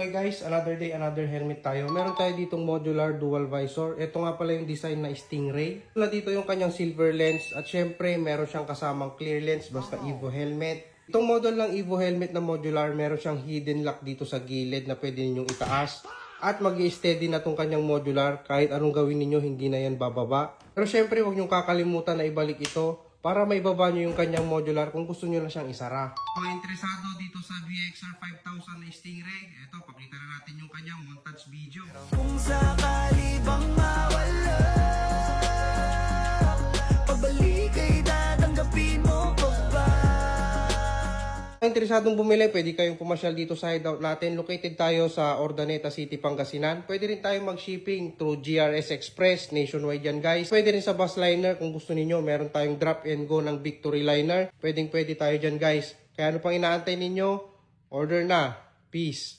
Okay guys, another day, another helmet tayo. Meron tayo ditong modular dual visor. Ito nga pala yung design na Stingray. Wala dito yung kanyang silver lens at syempre meron siyang kasamang clear lens basta Evo helmet. Itong model ng Evo helmet na modular, meron siyang hidden lock dito sa gilid na pwede ninyong itaas. At mag-i-steady na tong kanyang modular, kahit anong gawin ninyo hindi na yan bababa. Pero syempre huwag nyong kakalimutan na ibalik ito para maibaba nyo yung kanyang modular kung gusto nyo na siyang isara. Kung interesado dito sa VXR 5000 na Stingray, ito, pakita na natin yung kanyang montage video. Kung sakali bang mawala, pabalik ay tatanggapin mo pa ba? Kung interesadong bumili, pwede kayong pumasyal dito sa hideout natin. Located tayo sa Ordaneta City, Pangasinan. Pwede rin tayong mag-shipping through GRS Express, nationwide yan guys. Pwede rin sa bus liner kung gusto niyo. Meron tayong drop and go ng Victory Liner. Pwede tayo dyan guys. Kaya ano pang inaantay ninyo? Order na. Peace.